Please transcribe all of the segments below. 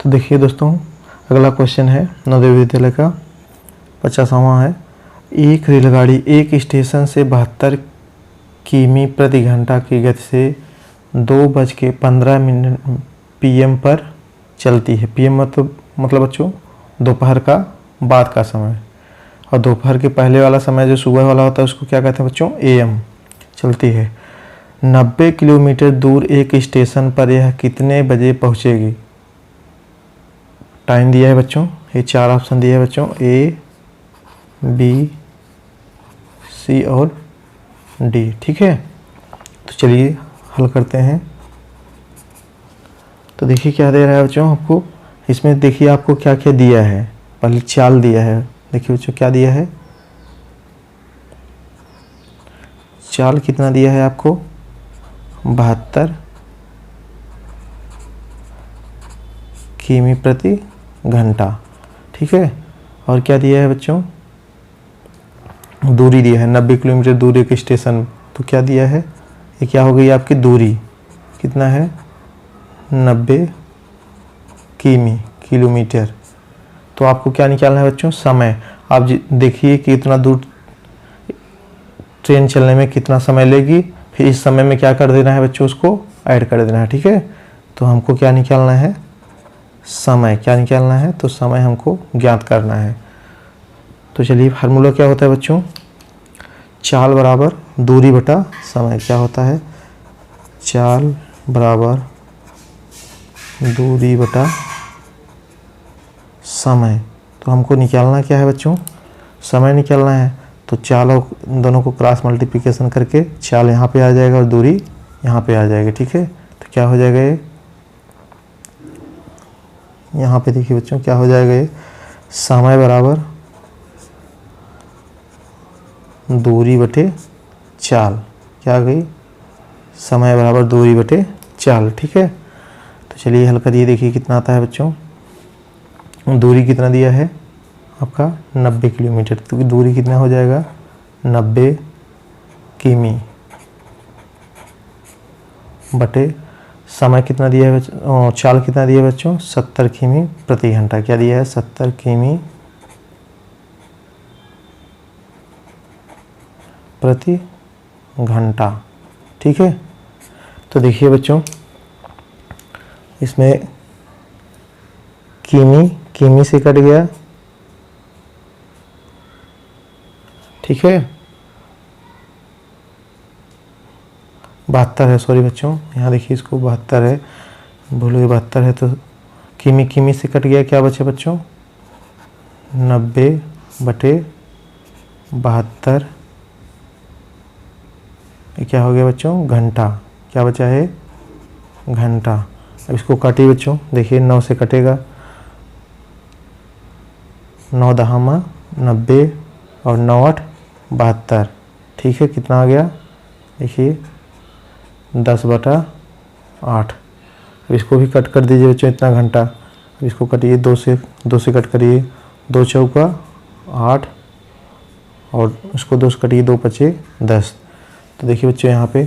तो देखिए दोस्तों, अगला क्वेश्चन है नवोदय विद्यालय का 50वां है। एक रेलगाड़ी एक स्टेशन से 72 किमी प्रति घंटा की गति से 2:15 PM पर चलती है। PM मतलब बच्चों दोपहर का बाद का समय, और दोपहर के पहले वाला समय जो सुबह वाला होता है उसको क्या कहते हैं बच्चों? AM। चलती है 90 किलोमीटर दूर एक स्टेशन पर यह कितने बजे पहुंचेगी? टाइम दिया है बच्चों, ये 4 ऑप्शन दिए है बच्चों, A, B, C और D। ठीक है, तो चलिए हल करते हैं। तो देखिए क्या दे रहा है बच्चों आपको, इसमें देखिए आपको क्या क्या दिया है। पहले चाल दिया है, देखिए बच्चों क्या दिया है, चाल कितना दिया है आपको? 72 किमी प्रति घंटा। ठीक है, और क्या दिया है बच्चों? दूरी दिया है 90 किलोमीटर दूर एक स्टेशन। तो क्या दिया है, ये क्या हो गई आपकी दूरी, कितना है? 90 किलोमीटर। तो आपको क्या निकालना है बच्चों? समय। आप देखिए कि इतना दूर ट्रेन चलने में कितना समय लेगी, फिर इस समय में क्या कर देना है बच्चों, उसको ऐड कर देना है। ठीक है, तो हमको क्या निकालना है? समय। क्या निकालना है? तो समय हमको ज्ञात करना है। तो चलिए फार्मूला क्या होता है बच्चों? चाल बराबर दूरी बटा समय। क्या होता है? चाल बराबर दूरी बटा समय। तो हमको निकालना क्या है बच्चों? समय निकालना है। तो चाल और दोनों को क्रॉस मल्टीप्लिकेशन करके चाल यहाँ पे आ जाएगा और दूरी यहाँ पे आ जाएगी। ठीक है, तो क्या हो जाएगा ये, यहाँ पे देखिए बच्चों क्या हो जाएगा ये, समय बराबर दूरी बटे चाल। क्या आ गई? समय बराबर दूरी बटे चाल। ठीक है, तो चलिए हल करिए, देखिए कितना आता है बच्चों। दूरी कितना दिया है आपका? 90 किलोमीटर। तो दूरी कितना हो जाएगा? 90 किमी बटे समय कितना दिया है बच्चों, चाल कितना दिया है बच्चों? 70 किमी प्रति घंटा। क्या दिया है? 70 किमी प्रति घंटा। ठीक है, तो देखिए बच्चों इसमें किमी से कट गया। ठीक है, 72 है, सॉरी बच्चों, यहाँ देखिए इसको 72 है, भूल गए 72 है, तो किमी से कट गया। क्या बचे बच्चों? 90 बटे 72। ये क्या हो गया बच्चों? घंटा। क्या बचा है? घंटा। अब इसको काटिए बच्चों, देखिए 9 से कटेगा, 9 दहामा 90 और 9 8 72। ठीक है, कितना आ गया? देखिए 10/8। अब इसको भी कट कर दीजिए बच्चों, इतना घंटा। अब इसको कटिए, 2 से कट करिए, 2 चौका 8 और इसको 2 से कटिए, 2 पचे 10। तो देखिए बच्चों यहाँ पे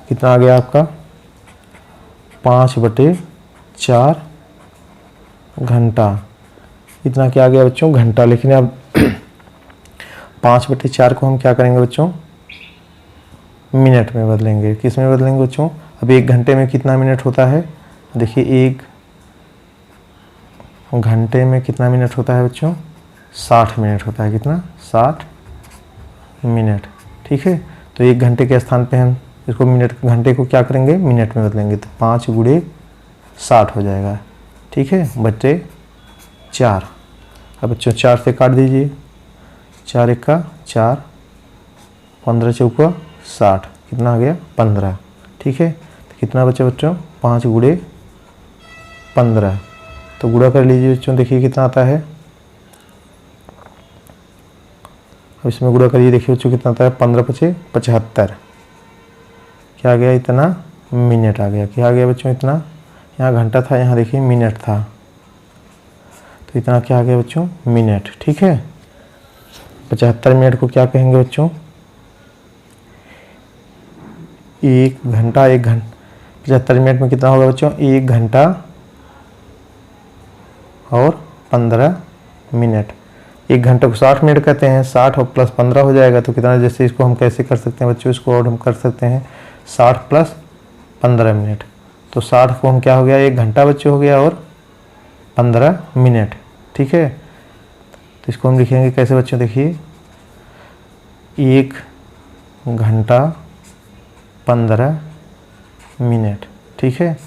कितना आ गया आपका? 5/4 घंटा। इतना क्या आ गया बच्चों? घंटा। लेकिन अब 5/4 को हम क्या करेंगे बच्चों? मिनट में बदलेंगे। किस में बदलेंगे बच्चों? अब 1 घंटे में कितना मिनट होता है? देखिए 1 घंटे में कितना मिनट होता है बच्चों? 60 मिनट होता है। कितना? 60 मिनट। ठीक है, तो 1 घंटे के स्थान पे हम इसको घंटे को क्या करेंगे? मिनट में बदलेंगे। तो 5 × 60 हो जाएगा। ठीक है, बटे 4। अब बच्चों 4 से काट दीजिए, 4 × 4, 15 चौका 60, कितना आ गया? 15। ठीक है, तो कितना बचा बच्चों? 5 × 15। तो गुणा कर लीजिए बच्चों, देखिए कितना आता है। अब इसमें गुणा करिए, देखिए बच्चों कितना आता है? 15 × 5 = 75। क्या आ गया? इतना मिनट आ गया। क्या आ गया बच्चों? इतना, यहाँ घंटा था, यहाँ देखिए मिनट था, तो इतना क्या आ गया बच्चों? मिनट। ठीक है, 75 मिनट को क्या कहेंगे बच्चों? 1 घंटा। 75 मिनट में कितना होगा बच्चों? 1 घंटा और 15 मिनट। 1 घंटे को 60 मिनट कहते हैं, 60 और प्लस 15 हो जाएगा तो कितना, जैसे इसको हम कैसे कर सकते हैं बच्चों, इसको और हम कर सकते हैं 60 प्लस 15 मिनट। तो 60 को हम क्या हो गया, 1 घंटा बच्चों हो गया और 15 मिनट। ठीक है, तो इसको हम लिखेंगे कैसे बच्चों, देखिए 1 घंटा 15 मिनट। ठीक है,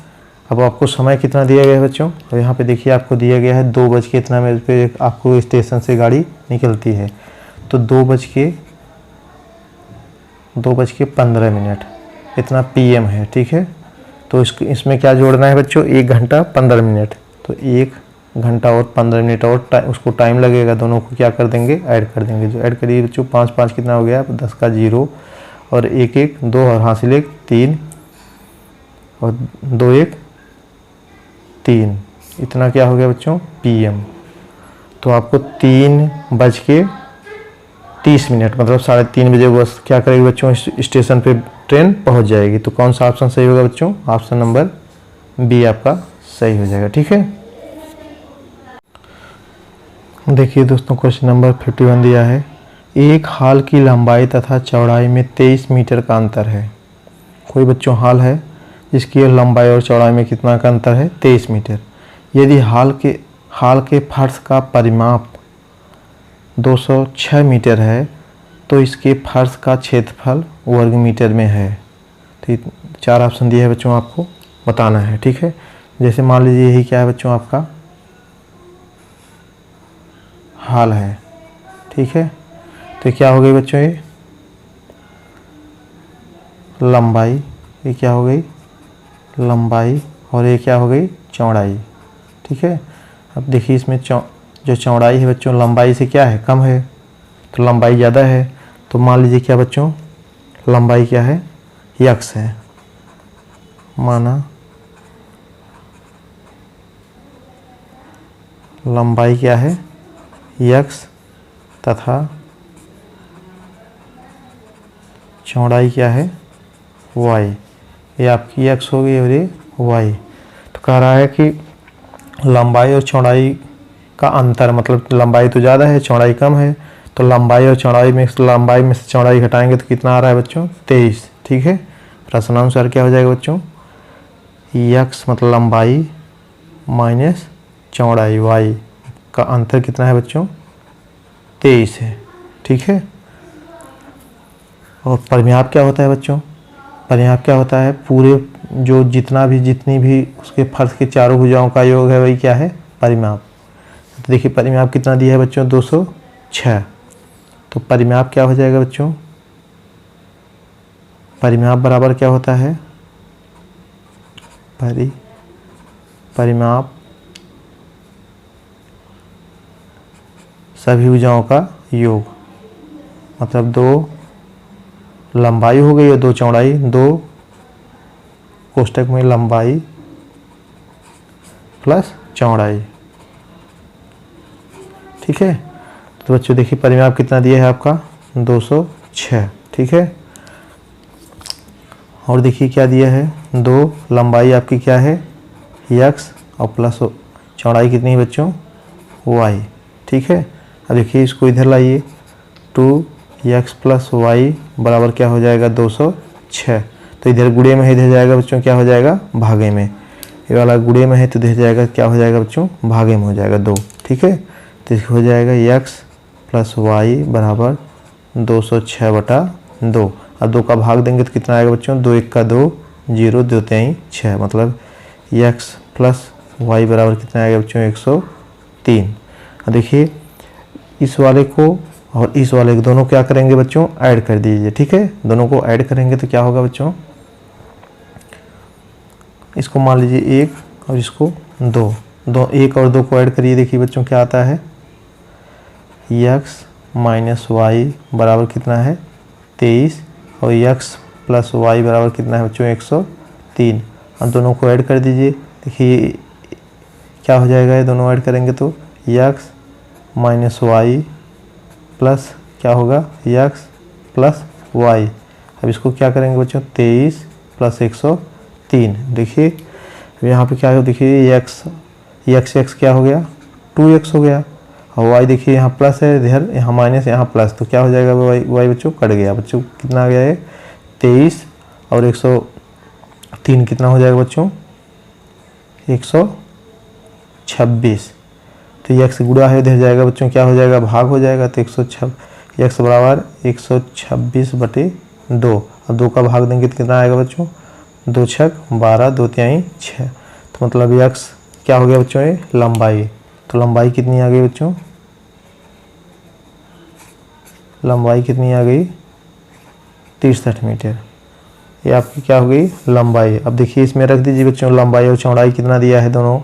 अब आपको समय कितना दिया गया है बच्चों, और यहाँ पे देखिए आपको दिया गया है 2 बज के इतना मिनट पे आपको स्टेशन से गाड़ी निकलती है, तो 2 बज के 15 मिनट इतना PM है। ठीक है, तो इसमें क्या जोड़ना है बच्चों, 1 घंटा 15 मिनट, तो 1 घंटा और 15 मिनट और उसको टाइम लगेगा, दोनों को क्या कर देंगे, ऐड कर देंगे। जो ऐड करिए बच्चों, 5 5 कितना हो गया, 10 का 0 और 1 1 2 और हासिल 1 3 और 2 1 3, इतना क्या हो गया बच्चों, PM। तो आपको 3 बज के 30 मिनट मतलब 3:30 बजे बस क्या करेगी बच्चों, स्टेशन पे ट्रेन पहुंच जाएगी। तो कौन सा ऑप्शन सही होगा बच्चों, ऑप्शन नंबर B आपका सही हो जाएगा। ठीक है, देखिए दोस्तों क्वेश्चन नंबर 51 दिया है, एक हाल की लंबाई तथा चौड़ाई में 23 मीटर का अंतर है। कोई बच्चों हाल है जिसकी लंबाई और चौड़ाई में कितना का अंतर है, 23 मीटर। यदि हाल के फर्श का परिमाप 206 मीटर है तो इसके फर्श का क्षेत्रफल वर्ग मीटर में है। तो 4 ऑप्शन दिए हैं बच्चों, आपको बताना है। ठीक है, जैसे मान लीजिए यही क्या है बच्चों, आपका हाल है। ठीक है, तो क्या हो गई बच्चों, ये लंबाई, ये क्या हो गई लंबाई, और ये क्या हो गई चौड़ाई। ठीक है, अब देखिए इसमें जो चौड़ाई है बच्चों लंबाई से क्या है, कम है, तो लंबाई ज़्यादा है। तो मान लीजिए क्या बच्चों, लंबाई क्या है, x है, माना लंबाई क्या है x तथा चौड़ाई क्या है y। ये आपकी x हो गई और ये y। तो कह रहा है कि लंबाई और चौड़ाई का अंतर, मतलब लंबाई तो ज़्यादा है चौड़ाई कम है, तो लंबाई और चौड़ाई में से चौड़ाई घटाएंगे तो कितना आ रहा है बच्चों, 23। ठीक है, प्रश्नानुसार क्या हो जाएगा बच्चों, x मतलब लंबाई माइनस चौड़ाई y का अंतर कितना है बच्चों, 23 है। ठीक है, और परिमाप क्या होता है बच्चों, परिमाप क्या होता है, पूरे जो जितनी भी उसके फर्श के चारों भुजाओं का योग है वही क्या है, परिमाप। तो देखिए परिमाप कितना दिया है बच्चों, 206। तो परिमाप क्या हो जाएगा बच्चों, परिमाप बराबर क्या होता है, परिमाप सभी भुजाओं का योग, मतलब 2 लंबाई हो गई और 2 चौड़ाई, 2 कोष्टक में लंबाई प्लस चौड़ाई। ठीक है, तो बच्चों देखिए परिमाप कितना दिया है आपका, 206। ठीक है, और देखिए क्या दिया है, 2 लंबाई आपकी क्या है x और प्लस चौड़ाई कितनी है बच्चों, y। ठीक है, अब देखिए इसको इधर लाइए, 2x प्लस y बराबर क्या हो जाएगा, 206। तो इधर गुणे में है, इधर जाएगा बच्चों क्या हो जाएगा, भागे में। ये वाला गुणे में है तो इधर जाएगा क्या हो जाएगा बच्चों, भागे में हो जाएगा 2। ठीक है, तो इसको हो जाएगा x प्लस y बराबर 206/2। अब 2 का भाग देंगे तो कितना आएगा बच्चों, 2 1 का 2 0 2 3 6, मतलब x प्लस y बराबर कितना आएगा बच्चों, 103। अब देखिए इस वाले को और इस वाले को दोनों क्या करेंगे बच्चों, ऐड कर दीजिए। ठीक है, दोनों को ऐड करेंगे तो क्या होगा बच्चों, इसको मान लीजिए 1 और इसको 2, 1 और 2 को ऐड करिए, देखिए बच्चों क्या आता है, x माइनस वाई बराबर कितना है 23 और x प्लस वाई बराबर कितना है बच्चों 103। और दोनों को ऐड कर दीजिए, देखिए क्या हो जाएगा, ये दोनों ऐड करेंगे तो x माइनस वाई प्लस क्या होगा x प्लस वाई। अब इसको क्या करेंगे बच्चों, 23 प्लस 103। देखिए यहाँ पे क्या हो, देखिए x क्या हो गया 2x हो गया। और y देखिए यहाँ प्लस है, इधर यहाँ माइनस, यहाँ प्लस, तो क्या हो जाएगा y बच्चों कट गया। बच्चों कितना आ गया है 23 और 103 कितना हो जाएगा बच्चों 126। तो ये x गुणा है इधर जाएगा बच्चों, क्या हो जाएगा भाग हो जाएगा। तो 126 x बराबर 126/2 और 2 का भाग देंगे तो कितना आएगा बच्चों 2 छक 12 2 तिहाई 6। तो मतलब x क्या हो गया बच्चों ये लंबाई। तो लंबाई कितनी आ गई बच्चों, लंबाई कितनी आ गई 63 मीटर। ये आपकी क्या हो गई लंबाई। अब देखिए इसमें रख दीजिए बच्चों लंबाई और चौड़ाई कितना दिया है, दोनों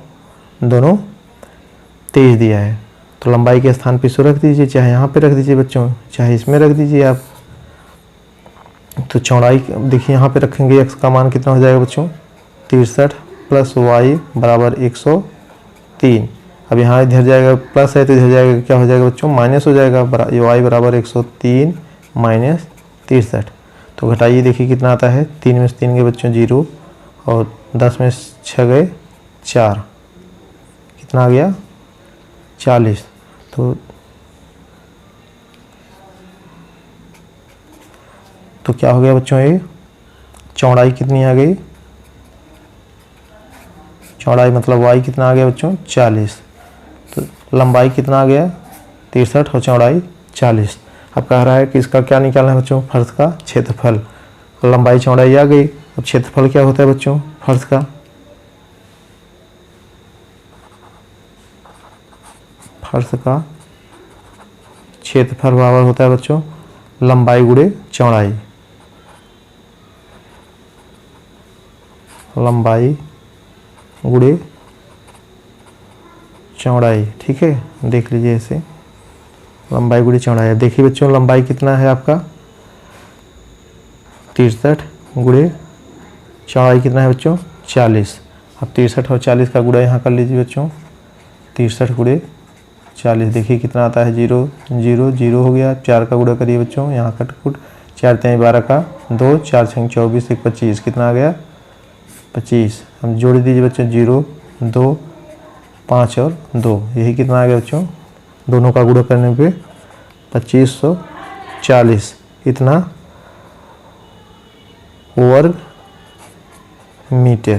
23 दिया है। तो लंबाई के स्थान पे इसको रख दीजिए, चाहे यहाँ पे रख दीजिए बच्चों, चाहे इसमें रख दीजिए आप। तो चौड़ाई देखिए यहाँ पे रखेंगे, x का मान कितना हो जाएगा बच्चों 63 प्लस y बराबर 103। अब यहाँ इधर जाएगा प्लस है तो इधर जाएगा क्या हो जाएगा बच्चों माइनस हो जाएगा, y बराबर 103 माइनस 63। तो घटाइए देखिए कितना आता है, 3 में से 3 गए बच्चों 0 और 10 में से 6 गए 4, कितना आ गया 40। तो क्या हो गया बच्चों ये चौड़ाई कितनी आ गई, चौड़ाई मतलब y कितना आ गया बच्चों 40। तो लंबाई कितना आ गया 63 और चौड़ाई 40। अब कह रहा है कि इसका क्या निकालना है बच्चों फर्श का क्षेत्रफल। लंबाई चौड़ाई आ गई, अब क्षेत्रफल क्या होता है बच्चों फर्श का, फर्श का क्षेत्रफल बराबर होता है बच्चों लंबाई गुणे चौड़ाई, लंबाई गुणे चौड़ाई। ठीक है, देख लीजिए इसे, लंबाई गुणे चौड़ाई। देखिए बच्चों लंबाई कितना है आपका 63 गुणे चौड़ाई कितना है बच्चों 40। अब 63 और 40 का गुणा यहाँ कर लीजिए बच्चों, 63 गुणे 40 देखिए कितना आता है 0 0 0 हो गया। 4 का गुणा करिए बच्चों, यहाँ कट कुट 4 तिहाई 12 का 2 4 छंग 24 1 25 कितना आ गया 25। हम जोड़ दीजिए बच्चों 0 2 5 और 2, यही कितना आ गया बच्चों, दोनों का गुणा करने पे 2540 इतना वर्ग मीटर।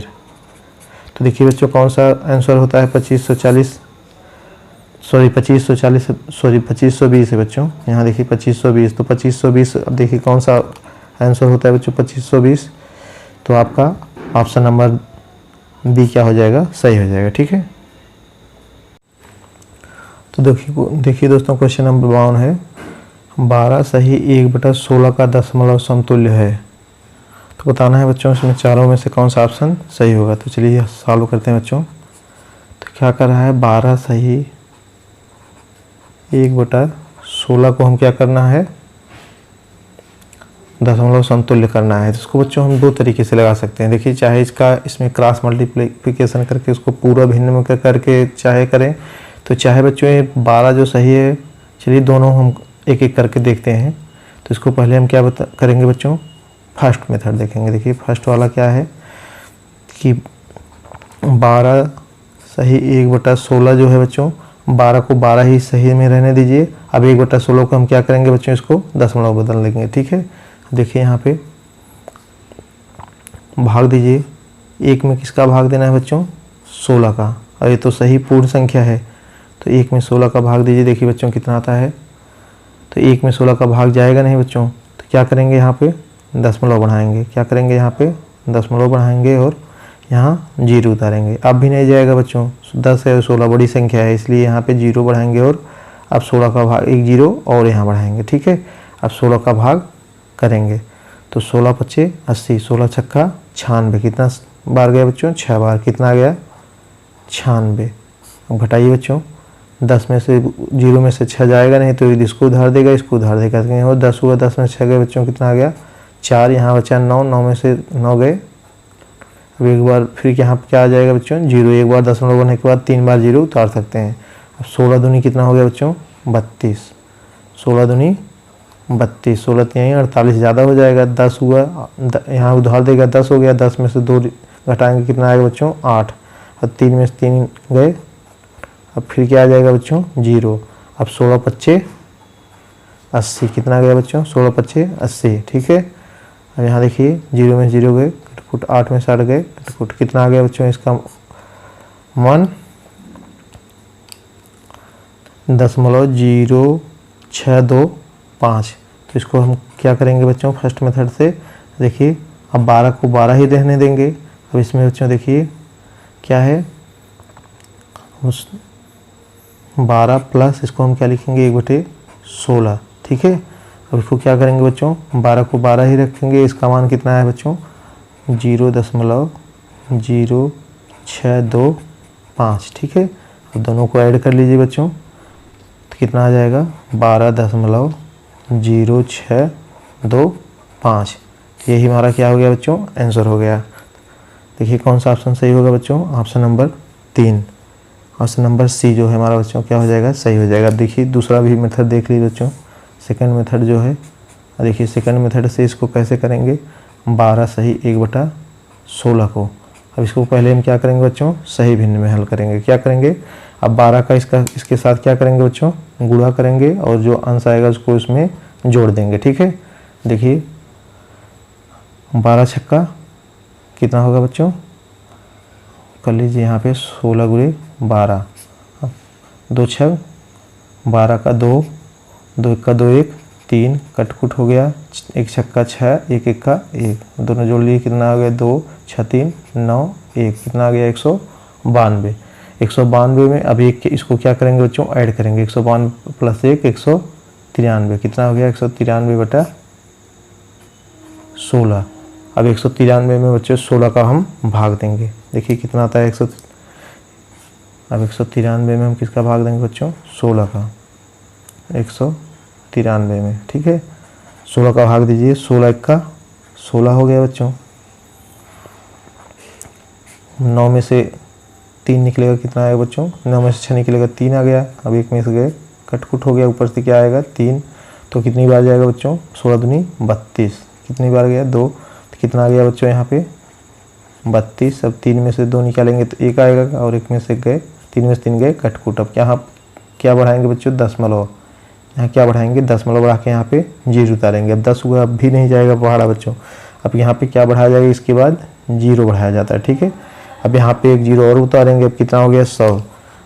तो देखिए बच्चों कौन सा आंसर होता है 2540 2520 है बच्चों। यहाँ देखिए 2520, तो 2520 अब देखिए कौन सा आंसर होता है बच्चों 2520। तो आपका ऑप्शन नंबर बी क्या हो जाएगा सही हो जाएगा। ठीक है, तो देखिए दोस्तों क्वेश्चन नंबर 52 है 12 सही 1/16 का दशमलव समतुल्य है। तो बताना है बच्चों इसमें चारों में से कौन सा ऑप्शन सही होगा। तो चलिए सॉल्व करते हैं बच्चों। तो क्या कर रहा है 12 सही 1/16 को हम क्या करना है दशमलव समतुल्य करना है। तो इसको बच्चों हम दो तरीके से लगा सकते हैं। देखिए चाहे इसमें क्रॉस मल्टीप्लिकेशन करके उसको पूरा भिन्न में करके चाहे करें, तो चाहे बच्चों ये 12 जो सही है, चलिए दोनों हम एक एक करके देखते हैं। तो इसको पहले हम क्या करेंगे बच्चों फर्स्ट मेथड देखेंगे। देखिए फर्स्ट वाला क्या है कि 12 सही 1/16 जो है बच्चों 12 को 12 ही सही में रहने दीजिए। अब 1/16 को हम क्या करेंगे बच्चों इसको दशमलव बदल लेंगे। ठीक है, देखिए यहाँ पे भाग दीजिए, एक में किसका भाग देना है बच्चों 16 का, और ये तो सही पूर्ण संख्या है तो एक में 16 का भाग दीजिए। देखिए बच्चों कितना आता है, तो एक में 16 का भाग जाएगा नहीं बच्चों, तो क्या करेंगे यहाँ पे दशमलव बढ़ाएंगे, क्या करेंगे यहाँ पे दशमलव बढ़ाएंगे और यहाँ 0 उतारेंगे। अब भी नहीं जाएगा बच्चों, 10 है 16 बड़ी संख्या है इसलिए यहाँ पे 0 बढ़ाएंगे और अब 16 का भाग एक 0 और यहाँ बढ़ाएंगे। ठीक है, अब 16 का भाग करेंगे तो 16 पच्चे 80, 16 छक्का 96, कितना बार गया बच्चों 6 बार, कितना आ गया 96। अब घटाइए बच्चों, 10 में से 0 में से 6 जाएगा नहीं तो इसको उधार देगा इसको उधार देगा, और 10 हुआ 10 में से 6 गए बच्चों कितना आ गया 4, यहाँ बचा 9, 9 में से 9 गए। अब एक बार फिर यहाँ क्या आ जाएगा बच्चों 0, एक बार दशमलव बनने के बाद 3 बार 0 उतार सकते हैं। अब 16 दूनी कितना हो गया बच्चों 32, 16 दूनी 32, 16 तिहाई 48 ज़्यादा हो जाएगा, 10 हुआ यहाँ उधार देगा 10 हो गया, 10 में से 2 घटाएंगे कितना आएगा बच्चों 8, और 3 में से 3 गए। अब फिर क्या आ जाएगा बच्चों 0। अब 16 पच्चे 80, कितना आ गया बच्चों 16 पच्चे 80, ठीक है। अब यहाँ देखिए 0 में 0 गए कटकुट, 8 में 60 गए कटकुट, कितना आ गया बच्चों इसका 1.0625। तो इसको हम क्या करेंगे बच्चों फर्स्ट मेथड से, देखिए अब 12 को 12 ही रहने देंगे। अब इसमें बच्चों देखिए क्या है उस 12 प्लस इसको हम क्या लिखेंगे 1/16, ठीक है। अब इसको क्या करेंगे बच्चों 12 को 12 ही रखेंगे, इसका मान कितना है बच्चों 0.0625, ठीक है। अब दोनों को ऐड कर लीजिए बच्चों, तो कितना आ जाएगा 12.0625। यही हमारा क्या हो गया बच्चों आंसर हो गया। देखिए कौन सा ऑप्शन सही होगा बच्चों, option number 3, option number C जो है हमारा बच्चों क्या हो जाएगा सही हो जाएगा। देखिए दूसरा भी मेथड देख लीजिए बच्चों, सेकंड मेथड जो है, देखिए सेकंड मेथड से इसको कैसे करेंगे 12 सही 1/16 को। अब इसको पहले हम क्या करेंगे बच्चों सही भिन्न में हल करेंगे। क्या करेंगे अब 12 का इसके साथ क्या करेंगे बच्चों गुणा करेंगे और जो अंश आएगा उसको इसमें जोड़ देंगे, ठीक है। देखिए 12 छक्का कितना होगा बच्चों, कर लीजिए यहाँ पे 16 गुणे 12, 2 छः 12 का 2, 2 एक का 2 1 3 कटकुट हो गया, 1 छक्का 6 1 1 का 1, दोनों जोड़ लिए कितना आ गया 2 6 3 9 1, कितना आ गया 192। 192 में अब एक इसको क्या करेंगे बच्चों ऐड करेंगे, 192 प्लस 1 193, कितना हो गया 193/16। अब 193 में बच्चों 16 का हम भाग देंगे, देखिए कितना आता है अब 193 में हम किसका भाग देंगे बच्चों 16 का 193 में, ठीक है। 16 का भाग दीजिए, 16 1 का 16 हो गया बच्चों, 9 में से 3 निकलेगा कितना आएगा बच्चों, 9 में से 6 निकलेगा 3 आ गया। अब 1 में से गए कटकुट हो गया, ऊपर से क्या आएगा 3, तो कितनी बार जाएगा बच्चों 16 दूनी 32, कितनी बार गया 2, तो कितना आ गया बच्चों यहाँ पे 32। अब 3 में से 2 निकालेंगे तो 1 आएगा और 1 में से गए 3 में से 3 गए कटकुट। अब यहाँ क्या बढ़ाएंगे बच्चों दशमलव, यहाँ क्या बढ़ाएंगे दशमलव बढ़ा के यहाँ पे 0 उतारेंगे। अब 10 हुआ अब भी नहीं जाएगा पहाड़ा बच्चों, अब यहाँ पे क्या बढ़ाया जाएगा इसके बाद 0 बढ़ाया जाता है, ठीक है। अब यहाँ पे एक 0 और उतारेंगे, अब कितना हो गया 100।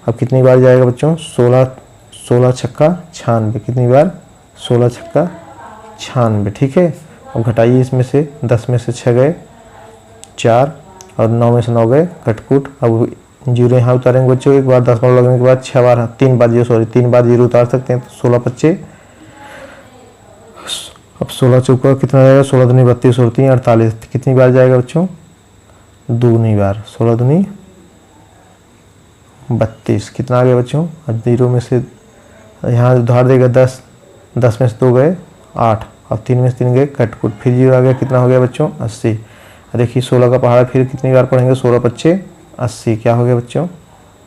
अब कितनी बार जाएगा बच्चों 16 छक्का 96, कितनी बार 16 छक्का 96, ठीक है। अब घटाइए इसमें से 10 में से 6 गए 4 और 9 में से 9 गए कटकुट। अब 0 यहाँ उतारेंगे बच्चों, एक बार दशमलव लगने के बाद 6 बार 3 बार 0 उतार सकते हैं, तो 16 बच्चे। अब 16 चौका कितना जाएगा 16 दूनी 32 और 3 48, कितनी बार जाएगा बच्चों दूनी बार, 16 दूनी 32, कितना आ गया बच्चों। अब 0 में से यहाँ उधार देगा 10, 10 में से 2 गए 8 और 3 में से 3 गए कटकुट, फिर 0 आ गया, कितना हो गया बच्चों 80। देखिए 16 का पहाड़ा फिर कितनी बार पढ़ेंगे 16 बच्चे 80, क्या हो गया बच्चों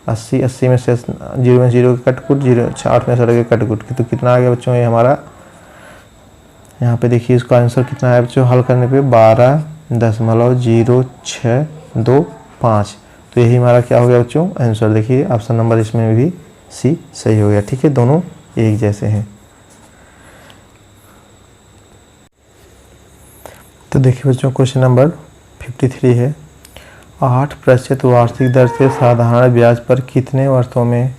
80। 80 में से 0 में 0 के कटकुट, 0 8 में से लगे कटकुट, तो कितना आ गया बच्चों ये हमारा, यहाँ पे देखिए इसका आंसर कितना है बच्चों हल करने पे 12.0625। तो यही हमारा क्या हो गया बच्चों आंसर। देखिए ऑप्शन नंबर इसमें भी सी सही हो गया, ठीक है, दोनों एक जैसे हैं। तो देखिए बच्चों क्वेश्चन नंबर 53 है, 8% वार्षिक दर से साधारण ब्याज पर कितने वर्षों में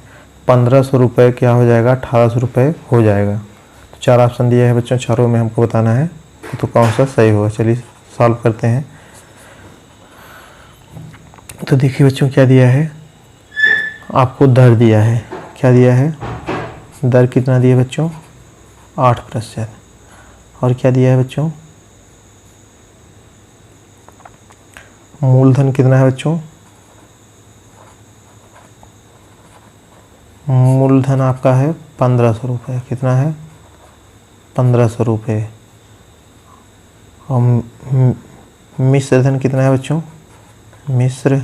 1500 रुपये क्या हो जाएगा 1800 रुपये हो जाएगा। तो 4 ऑप्शन दिए हैं बच्चों, चारों में हमको बताना है तो कौन सा सही होगा। चलिए सॉल्व करते हैं। तो देखिए बच्चों क्या दिया है, आपको दर दिया है, क्या दिया है दर कितना दिया बच्चों 8%, और क्या दिया है बच्चों मूलधन कितना है बच्चों, मूलधन आपका है 1500 रुपये, कितना है 1500 रुपये। और मिश्र धन कितना है बच्चों, मिश्र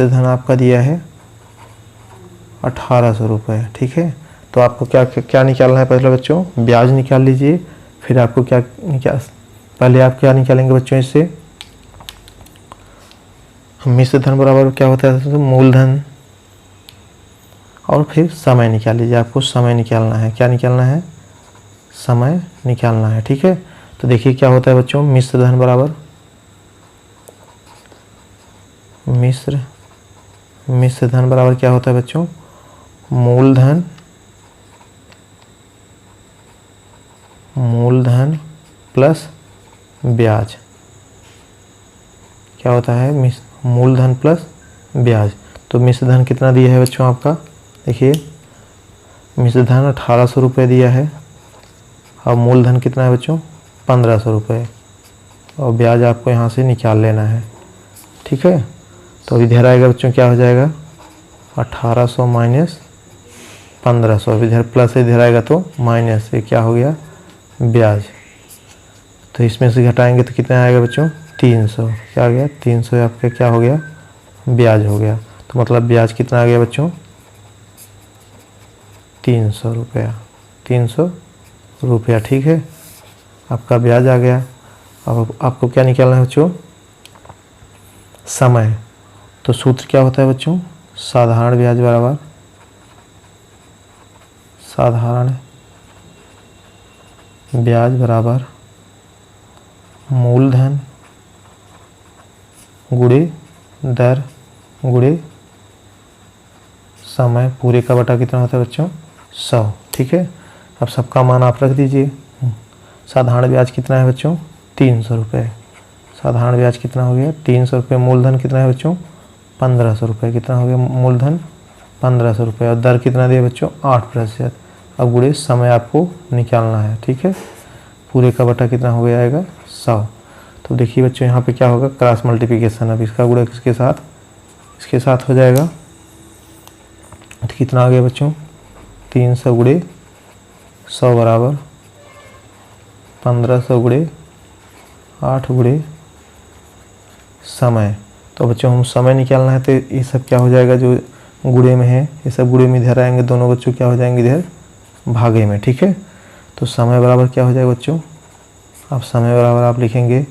धन आपका दिया है 1800 रुपये, ठीक है। तो आपको क्या निकालना है पहले बच्चों ब्याज निकाल लीजिए, फिर आपको पहले आप क्या निकालेंगे बच्चों इससे, मिश्र धन बराबर क्या होता है मूलधन और फिर समय निकाल लीजिए। आपको समय निकालना है, क्या निकालना है, समय निकालना है। ठीक है, तो देखिए क्या होता है बच्चों, मिश्र धन बराबर मिश्र धन बराबर क्या होता है बच्चों, मूलधन प्लस ब्याज। क्या होता है, मूलधन प्लस ब्याज। तो मिश्र धन कितना दिया है बच्चों आपका, देखिए मिश्र धन 1800 रुपये दिया है और मूलधन कितना है बच्चों, 1500 रुपये, और ब्याज आपको यहाँ से निकाल लेना है। ठीक है, तो इधर आएगा बच्चों, क्या हो जाएगा, 1800 माइनस 1500, इधर प्लस इधर आएगा तो माइनस, ये क्या हो गया, ब्याज। तो इसमें से घटाएंगे तो कितना आएगा बच्चों, 300, क्या आ गया, 300 आपका क्या हो गया, ब्याज हो गया। तो मतलब ब्याज कितना आ गया बच्चों, 300 रुपया, 300 रुपया। ठीक है, आपका ब्याज आ गया। अब आपको क्या निकालना है बच्चों, समय। तो सूत्र क्या होता है बच्चों, साधारण ब्याज बराबर साधारण ब्याज बराबर मूलधन गुणे दर गुणे समय, पूरे का बटा कितना होता है बच्चों, 100। ठीक है, अब सबका मान आप रख दीजिए। साधारण ब्याज कितना है बच्चों, 300 रुपये। साधारण ब्याज कितना हो गया, 300 रुपये। मूलधन कितना है बच्चों, 1500 रुपये। कितना हो गया मूलधन, 1500 रुपये। और दर कितना दिया बच्चों, 8%। अब गुणे समय आपको निकालना है। ठीक है, पूरे का बटा कितना हो गया आएगा, 100। तो देखिए बच्चों यहाँ पे क्या होगा, क्रॉस मल्टीप्लिकेशन। अब इसका गुणा किसके साथ, इसके साथ हो जाएगा। तो कितना आ गया बच्चों, 300 गुणे 100 बराबर 1500 गुणे 8 गुणे समय। तो बच्चों हम समय निकालना है, तो ये सब क्या हो जाएगा, जो गुणे में है ये सब गुणे में इधर आएंगे, दोनों बच्चों क्या हो जाएंगे इधर भागे में। ठीक है, तो समय बराबर क्या हो जाएगा बच्चों, अब समय बराबर आप लिखेंगे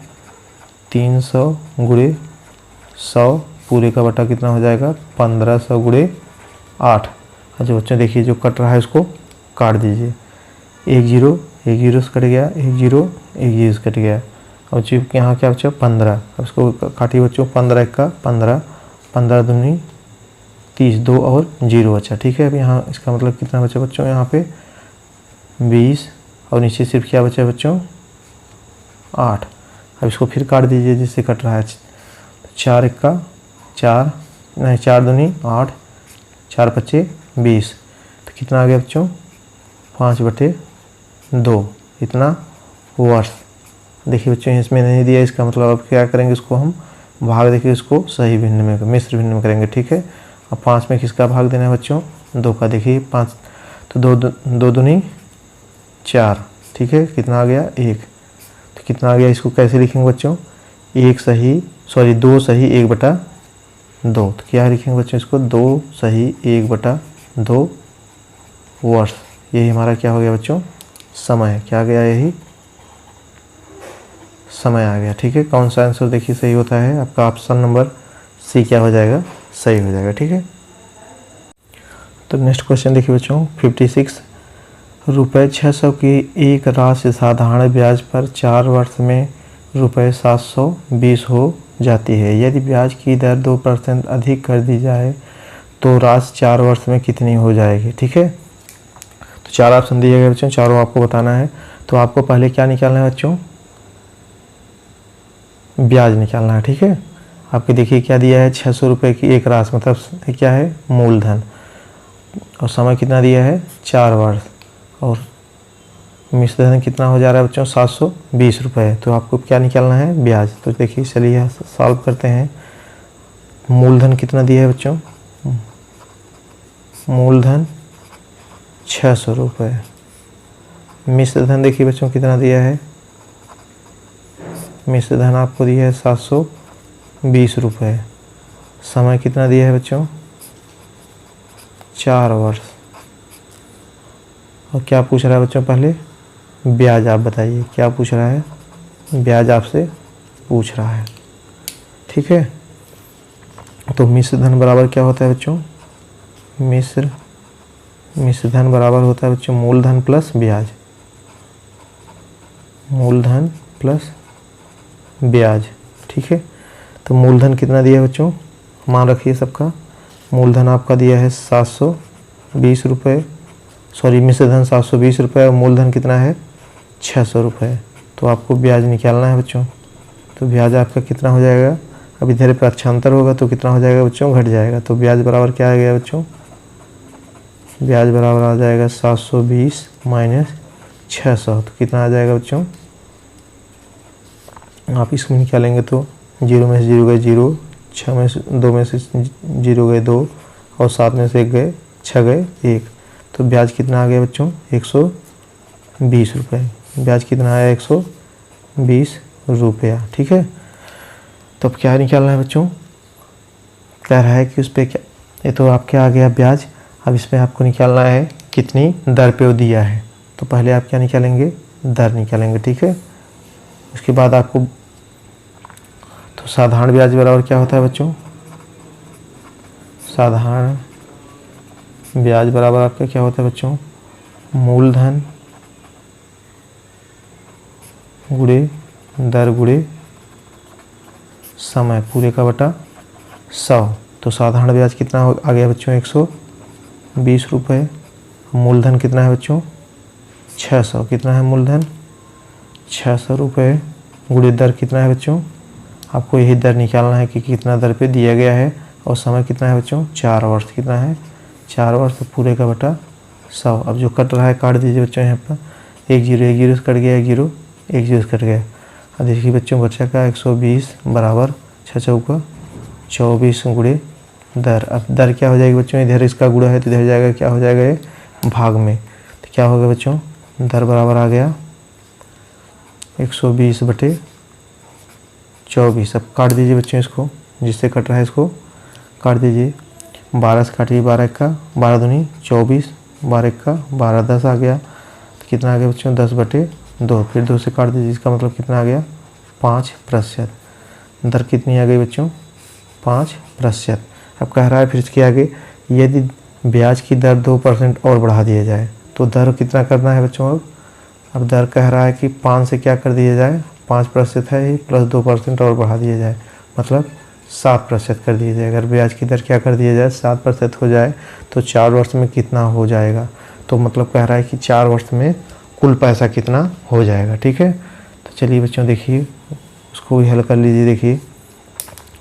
300 गुणे 100, पूरे का बटा कितना हो जाएगा, 1500 गुणे 8। अच्छा बच्चों देखिए जो कट रहा है उसको काट दीजिए, एक जीरो से कट गया, एक जीरो से कट गया। अब चूँकि यहाँ क्या बच्चों 15, अब इसको काटिए बच्चों, 15 का 15, 15 दूनी 30, 2 और 0 बचा। ठीक है, अब यहाँ इसका मतलब कितना बचा बच्चों, यहाँ पे 20 और नीचे सिर्फ क्या बचा बच्चों 8। अब इसको फिर काट दीजिए जिससे कट रहा है, 4 का 4 नहीं 4 दूनी 8, 4 पच्चे 20, तो कितना आ गया बच्चों 5/2, इतना वर्ष। देखिए बच्चों इसमें नहीं दिया, इसका मतलब अब क्या करेंगे, इसको हम भाग देखिए इसको सही भिन्न में मिश्र भिन्न में करेंगे। ठीक है, अब 5 में किसका भाग देना है बच्चों, 2 का। देखिए 5 तो 2 दूनी 4। ठीक है, कितना आ गया 1, तो कितना आ गया, इसको कैसे लिखेंगे बच्चों, 2 सही 1/2। तो क्या लिखेंगे बच्चों इसको, 2 सही 1/2 वर्ष। यही हमारा क्या हो गया बच्चों, समय। क्या आ गया, यही समय आ गया। ठीक है, कौन सा आंसर देखिए सही होता है आपका, ऑप्शन नंबर सी क्या हो जाएगा, सही हो जाएगा। ठीक है, तो नेक्स्ट क्वेश्चन देखिए बच्चों 56, रुपये 600 की एक राशि साधारण ब्याज पर 4 वर्ष में रुपये 720 हो जाती है। यदि ब्याज की दर 2% अधिक कर दी जाए तो राशि 4 वर्ष में कितनी हो जाएगी। ठीक है, तो 4 ऑप्शन दिए गए बच्चों, चारों आपको बताना है। तो आपको पहले क्या निकालना है बच्चों, ब्याज निकालना है। ठीक है, आपके देखिए क्या दिया है, 600 रुपये की एक राशि, मतलब क्या है मूलधन, और समय कितना दिया है 4 वर्ष, और मिश्र धन कितना हो जा रहा है बच्चों 720 रुपये। तो आपको क्या निकालना है, ब्याज। तो देखिए चलिए सॉल्व करते हैं। मूलधन कितना दिया है बच्चों, मूलधन 600 रुपये। मिश्र धन देखिए बच्चों कितना दिया है, मिश्र धन आपको दिया है 720 रुपये। समय कितना दिया है बच्चों 4 वर्ष। और क्या पूछ रहा है बच्चों, पहले ब्याज आप बताइए, क्या पूछ रहा है, ब्याज आपसे पूछ रहा है। ठीक है, तो मिश्र धन बराबर क्या होता है बच्चों, मिश्र मिश्र धन बराबर होता है बच्चों मूलधन प्लस ब्याज, मूलधन प्लस ब्याज। ठीक है, तो मूलधन कितना दिया है बच्चों, मान रखिए सबका। मूलधन आपका दिया है 720 रुपये, सॉरी मिश्र धन 720 रुपये और मूलधन कितना है 600 रुपये। तो आपको ब्याज निकालना है बच्चों। तो ब्याज आपका कितना हो जाएगा, अब इधर पे अक्षांतर होगा तो कितना हो जाएगा बच्चों, घट जाएगा। तो ब्याज बराबर क्या आ गया बच्चों, ब्याज बराबर आ जाएगा 720 माइनस 600। तो कितना आ जाएगा बच्चों, आप इसमें निकालेंगे तो 0 में से 0 गए 0, 6 में से 2 में से 0 गए 2 और 7 में से 1 गए 6 गए 1। तो ब्याज कितना आ गया बच्चों 120 रुपये। ब्याज कितना आया 120 रुपया। ठीक है, तो अब क्या निकालना है बच्चों, कह रहा है कि उस पर क्या, ये तो आपके आ गया ब्याज। अब इसमें आपको निकालना है कितनी दर पे वो दिया है। तो पहले आप क्या निकालेंगे, दर निकालेंगे। ठीक है, उसके बाद आपको तो साधारण ब्याज बराबर क्या होता है बच्चों, साधारण ब्याज बराबर आपका क्या होता है बच्चों, मूलधन गुणे दर गुणे समय पूरे का बटा 100। तो साधारण ब्याज कितना आ गया बच्चों 120 रुपये। मूलधन कितना है बच्चों 600, कितना है मूलधन 600 रुपये गुणे दर कितना है बच्चों, आपको यही दर निकालना है कि कितना दर पे दिया गया है और समय कितना है बच्चों 4 वर्ष, कितना है 4 वर्ष। तो पूरे का बटा 100। अब जो कट रहा है काट दीजिए बच्चों, यहाँ पर 1 0 से कट गया, 1 0 1 0 से कट गया। अब देखिए बच्चों बच्चा का 120 बराबर 6 चौका 24 गुणे दर। अब दर क्या हो जाएगी बच्चों, इधर इसका गुणा है तो इधर जाएगा, क्या हो जाएगा ये भाग में। तो क्या होगा बच्चों, दर बराबर आ गया 120 बटे 24। अब काट दीजिए बच्चों इसको, जिससे कट रहा है इसको काट दीजिए। 12 से काटिए, 12 का 12 दूनी 24, 12 का 12, 10 आ गया। तो कितना आ गया बच्चों 10 बटे 2। फिर 2 से काट दीजिए, इसका मतलब कितना आ गया 5%। दर कितनी आ गई बच्चों 5%। अब कह रहा है फिर इसके आगे यदि ब्याज की दर 2% और बढ़ा दिया जाए तो दर कितना करना है बच्चों। अब दर कह रहा है कि 5 से क्या कर दिया जाए, 5% है ही प्लस 2% और बढ़ा दिया जाए, मतलब 7% कर दिया जाए। अगर ब्याज की दर क्या कर दिया जाए 7% हो जाए तो 4 वर्ष में कितना हो जाएगा। तो मतलब कह रहा है कि 4 वर्ष में कुल पैसा कितना हो जाएगा। ठीक है, तो चलिए बच्चों देखिए उसको भी हल कर लीजिए। देखिए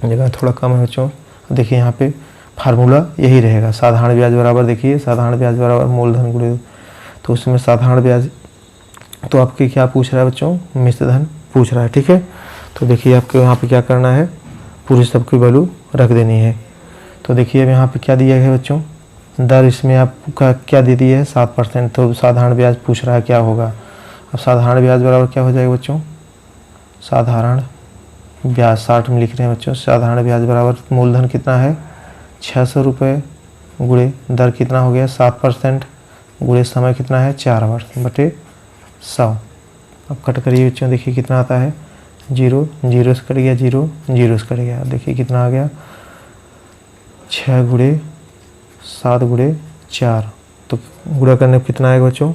जगह थोड़ा कम है बच्चों, देखिए यहाँ पे फार्मूला यही रहेगा, साधारण ब्याज बराबर, देखिए साधारण ब्याज बराबर मूलधन गुणे, तो उसमें साधारण ब्याज तो आपके क्या पूछ रहा है बच्चों, मिश्र धन पूछ रहा है। ठीक है, तो देखिए आपको यहाँ पे क्या करना है, पूरी सबकी वैल्यू रख देनी है। तो देखिए अब यहाँ पे क्या दिया है बच्चों, दर इसमें आपका क्या दे दी है 7%। तो साधारण ब्याज पूछ रहा है क्या होगा। अब साधारण ब्याज बराबर क्या हो जाएगा बच्चों, साधारण ब्याज 60 में लिख रहे हैं बच्चों। साधारण ब्याज बराबर मूलधन कितना है 600 रुपये गुणे दर कितना हो गया 7% गुणे समय कितना है 4 वर्ष बटे 100। अब कट करिए बच्चों, देखिए कितना आता है 0 0 से कट गया, 0 0 से कट गया। देखिए कितना आ गया 6 गुणे 7 गुणे 4। तो गुणा करने पर कितना आएगा बच्चों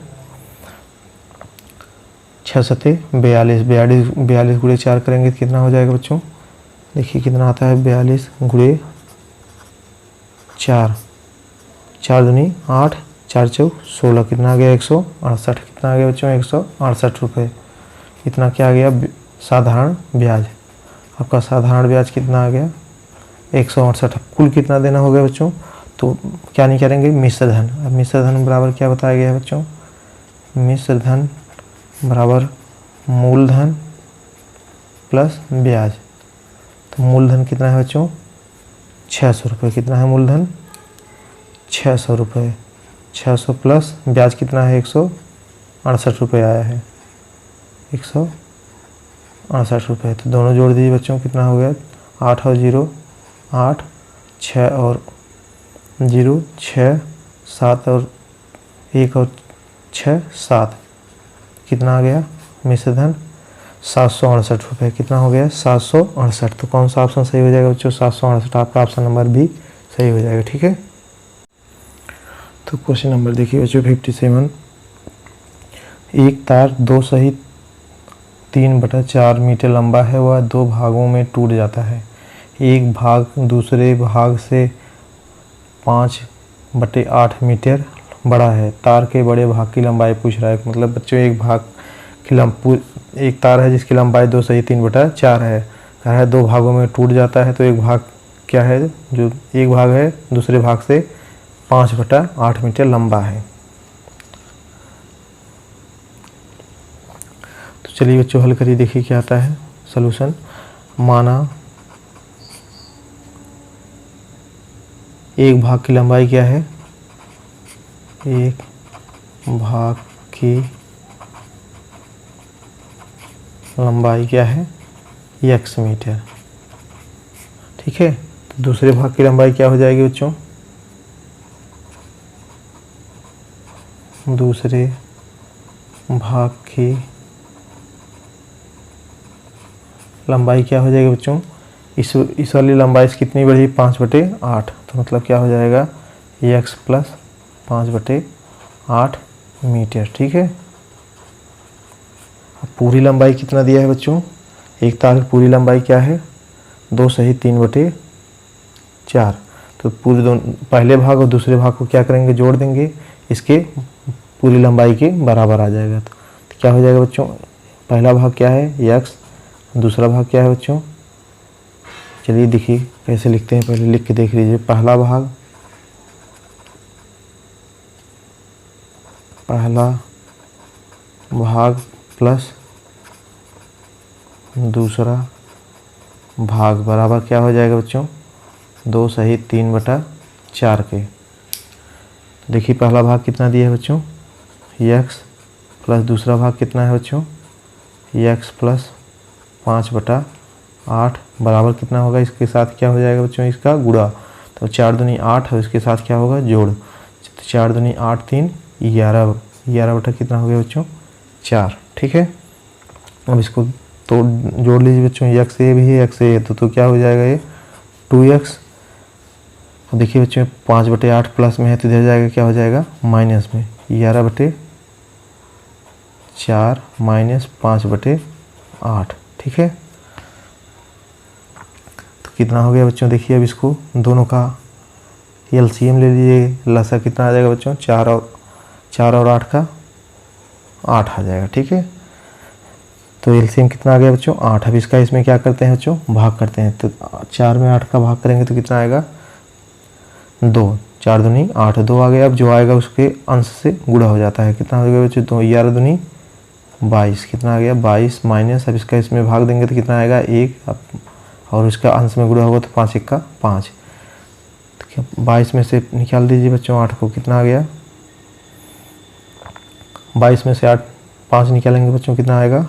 6 सत्ते 42, 42 गुणे 4 करेंगे तो कितना हो जाएगा बच्चों, देखिए कितना आता है 42 गुणे 4, 4 दूनी 8, 4 चौक 16, कितना आ गया 168। कितना आ गया बच्चों 168 रुपये। इतना क्या आ गया साधारण ब्याज। आपका साधारण ब्याज कितना आ गया 168। कुल कितना देना हो गया बच्चों, तो क्या नहीं करेंगे मिश्र धन। अब मिश्र धन बराबर क्या बताया गया है बच्चों, मिश्र धन बराबर मूलधन प्लस ब्याज। तो मूलधन कितना है बच्चों 600 रुपये, कितना है मूलधन 600 रुपये, 600 प्लस ब्याज कितना है 168 रुपये आया है, 168 रुपये। तो दोनों जोड़ दीजिए बच्चों, कितना हो गया 8 और 0 8, 6 और 0 6, 7 और 1 और 6 7, कितना आ गया मिश्र धन 768 रुपये। कितना हो गया 768। तो कौन सा ऑप्शन सही हो जाएगा बच्चों 768, आपका ऑप्शन नंबर बी सही हो जाएगा। ठीक है, तो क्वेश्चन नंबर देखिए बच्चों 57। एक तार 2 सहित 3/4 मीटर लंबा है, वह 2 भागों में टूट जाता है। एक भाग दूसरे भाग से 5/8 मीटर बड़ा है। तार के बड़े भाग की लंबाई पूछ रहा है। मतलब बच्चों एक भाग की एक तार है जिसकी लंबाई 2 सही 3/4 है। कहा है 2 भागों में टूट जाता है, तो एक भाग क्या है, जो एक भाग है दूसरे भाग से 5/8 मीटर लंबा है। तो चलिए बच्चों हल करिए, देखिए क्या आता है सलूशन। माना एक भाग की लंबाई क्या है, एक भाग की लंबाई क्या है, x मीटर। ठीक है, तो दूसरे भाग की लंबाई क्या हो जाएगी बच्चों, दूसरे भाग की लंबाई क्या हो जाएगी बच्चों, इस वाली लंबाई से कितनी बढ़ी, 5/8। तो मतलब क्या हो जाएगा x प्लस 5/8 मीटर। ठीक है, अब पूरी लंबाई कितना दिया है बच्चों, एक तार की पूरी लंबाई क्या है, 2 सही 3/4। तो पूरे दोनों पहले भाग और दूसरे भाग को क्या करेंगे, जोड़ देंगे, इसके पूरी लंबाई के बराबर आ जाएगा। तो क्या हो जाएगा बच्चों, पहला भाग क्या है x, दूसरा भाग क्या है बच्चों, चलिए देखिए कैसे लिखते हैं, पहले लिख के देख लीजिए। पहला भाग प्लस दूसरा भाग बराबर क्या हो जाएगा बच्चों, 2 सही 3/4 के। देखिए पहला भाग कितना दिया है बच्चों, x प्लस दूसरा भाग कितना है बच्चों, x प्लस 5/8 बराबर कितना होगा, इसके साथ क्या हो जाएगा बच्चों, इसका गुणा। तो 4 दूनी 8 और इसके साथ क्या होगा, जोड़। तो 4 दूनी 8 3 11, 11 कितना हो गया बच्चों, 4। ठीक है, अब इसको तो जोड़ लीजिए बच्चों, x ये भी है x ये, तो क्या हो जाएगा ये 2x। तो देखिए बच्चों 5/8 प्लस में है तो इधर जाएगा, क्या हो जाएगा माइनस में, 11/4 माइनस 5/8। ठीक है, तो कितना हो गया बच्चों, देखिए अब इसको दोनों का एलसीएम ले लीजिए, लसा कितना आ जाएगा बच्चों, 4 और 8 का 8 आ जाएगा। ठीक है, तो एलसीएम कितना आ गया बच्चों, 8। अब इसका इसमें क्या करते हैं बच्चों, भाग करते हैं। तो 4 में 8 का भाग करेंगे तो कितना आएगा, 2, 4 दूनी 8, 2 आ गया। अब जो आएगा उसके अंश से गुणा हो जाता है, कितना हो गया बच्चों, 2 11 दूनी 22, कितना आ गया 22 माइनस, अब इसका इसमें भाग देंगे तो कितना आएगा 1, और इसका अंश में गुणा होगा तो 5 1 का 5। तो 22 में से निकाल दीजिए बच्चों 8 को, कितना आ गया, 22 में से 5 निकालेंगे बच्चों, कितना आएगा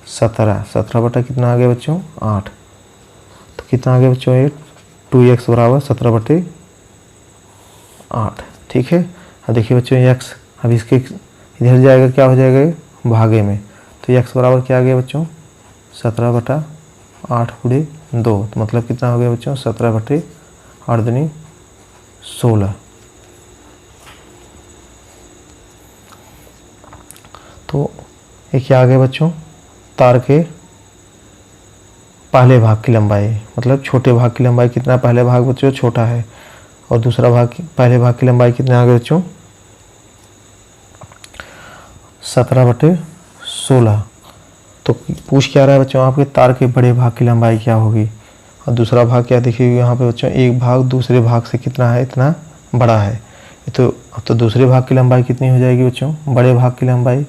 17, 17 कितना आ गया बच्चों 8। तो कितना आ गया बच्चों, ये 2x बराबर 17/8। ठीक है, अब देखिए बच्चों x, अब इसके इधर जाएगा, क्या हो जाएगा ये भागे में, तो x बराबर क्या आ गया बच्चों, 17/8 गुणे 2। तो मतलब कितना हो गया बच्चों, 17/8 दूनी 16। तो ये क्या आ गया बच्चों, तार के पहले भाग की लंबाई, मतलब छोटे भाग की लंबाई कितना, पहले भाग बच्चों छोटा है, और दूसरा भाग पहले भाग की लंबाई कितना आ गया बच्चों, 17/16। तो पूछ क्या रहा है बच्चों, आपके तार के बड़े भाग की लंबाई क्या होगी, और दूसरा भाग क्या देखिए यहाँ पे बच्चों, एक भाग दूसरे भाग से कितना है, इतना बड़ा है। तो अब तो दूसरे भाग की लंबाई कितनी हो जाएगी बच्चों, बड़े भाग की लंबाई,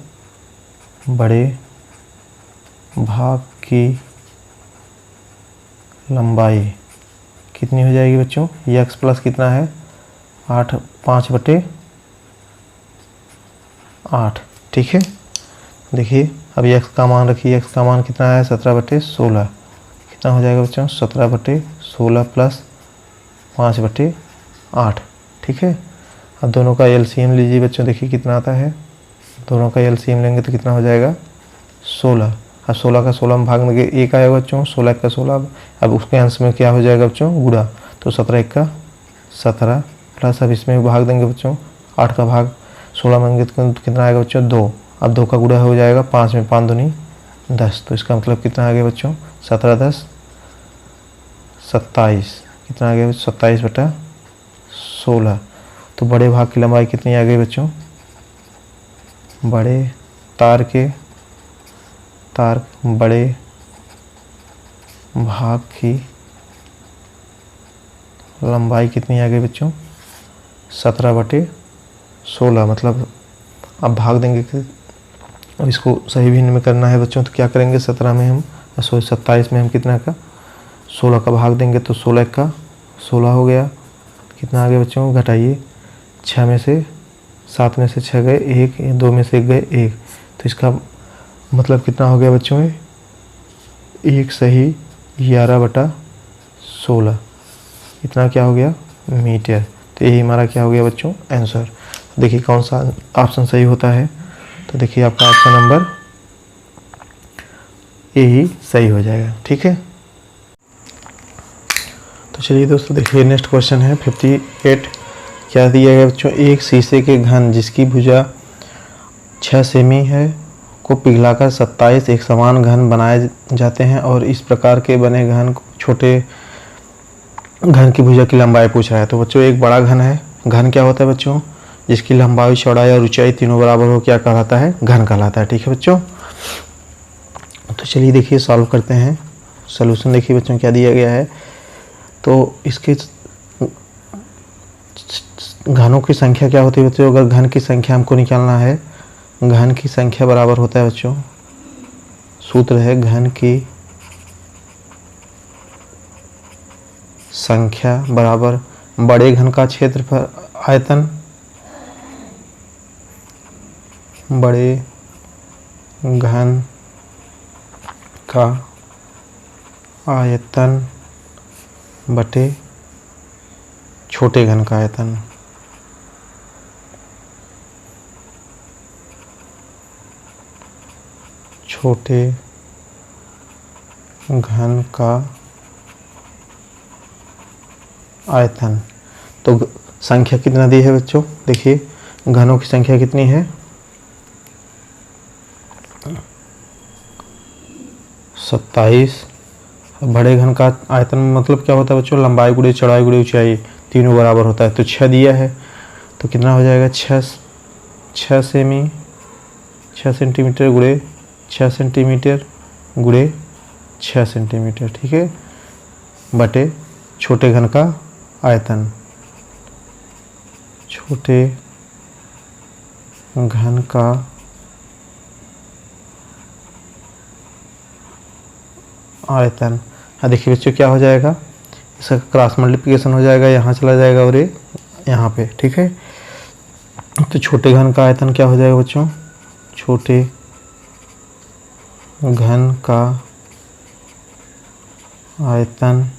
बड़े भाग की लंबाई कितनी हो जाएगी बच्चों, x प्लस कितना है 8, 5/8। ठीक है, देखिए अब x का मान रखिए, x का मान कितना है 17/16, कितना हो जाएगा बच्चों 17/16 प्लस 5/8। ठीक है, अब दोनों का एलसीएम लीजिए बच्चों, देखिए कितना आता है, दोनों का एलसीएम लेंगे तो कितना हो जाएगा 16। अब 16 का 16 में भाग में 1 आएगा बच्चों, 16 का 16, अब उसके अंश में क्या हो जाएगा बच्चों गुणा, तो 17 1 का 17 प्लस अब इसमें भाग देंगे बच्चों, 8 का भाग 16 में तो कितना आएगा बच्चों 2। अब 2 का गुणा हो जाएगा 5 में, 5 दूनी 10, तो इसका मतलब कितना आ गया बच्चों 17 10 27, कितना आ गया 27/16। तो बड़े भाग की लंबाई कितनी आ गई बच्चों, बड़े तार बड़े भाग की लंबाई कितनी आ गई बच्चों 17/16। मतलब अब भाग देंगे कि अब इसको सही भिन्न में करना है बच्चों, तो क्या करेंगे 17 में हम 27 में हम कितना का 16 का भाग देंगे, तो 16 का 16 हो गया। कितना आ गया बच्चों, घटाइए 6 में से 7 में से 6 गए 1, 2 में से 1 गए 1, तो इसका मतलब कितना हो गया बच्चों 1 सही 11/16, इतना क्या हो गया मीटर। तो यही हमारा क्या हो गया बच्चों आंसर। देखिए कौन सा ऑप्शन सही होता है, तो देखिए आपका ऑप्शन नंबर ए ही सही हो जाएगा। ठीक है, तो चलिए दोस्तों देखिए नेक्स्ट क्वेश्चन है 58। क्या दिया गया बच्चों, एक शीशे के घन जिसकी भुजा 6 सेमी है को पिघलाकर 27 एक समान घन बनाए जाते हैं, और इस प्रकार के बने घन छोटे घन की भुजा की लंबाई पूछ रहा है। तो बच्चों एक बड़ा घन है, घन क्या होता है बच्चों, जिसकी लंबाई चौड़ाई और ऊंचाई तीनों बराबर हो, क्या कहलाता है, घन कहलाता है। ठीक है बच्चों, तो चलिए देखिए सॉल्व करते हैं। सॉल्यूशन देखिए बच्चों क्या दिया गया है, तो इसके घनों की संख्या क्या होती है बच्चों, अगर घन की संख्या हमको निकालना है, घन की संख्या बराबर होता है बच्चों, सूत्र है घन की संख्या बराबर बड़े घन का क्षेत्रफल आयतन, बड़े घन का आयतन बटे छोटे घन का आयतन। छोटे घन का आयतन, तो संख्या कितना दी है बच्चों, देखिए घनों की संख्या कितनी है 27। बड़े घन का आयतन मतलब क्या होता है बच्चों, लंबाई गुणे चौड़ाई गुणे ऊंचाई तीनों बराबर होता है, तो 6 दिया है, तो कितना हो जाएगा 6 सेमी 6 सेंटीमीटर गुणे 6 सेंटीमीटर गुणे 6 सेंटीमीटर, ठीक है, बटे छोटे घन का आयतन। छोटे घन का आयतन, हाँ देखिए बच्चों क्या हो जाएगा, इसका क्रॉस मल्टीप्लिकेशन हो जाएगा, यहाँ चला जाएगा और ये यहाँ पे, ठीक है। तो छोटे घन का आयतन क्या हो जाएगा बच्चों, छोटे घन का आयतन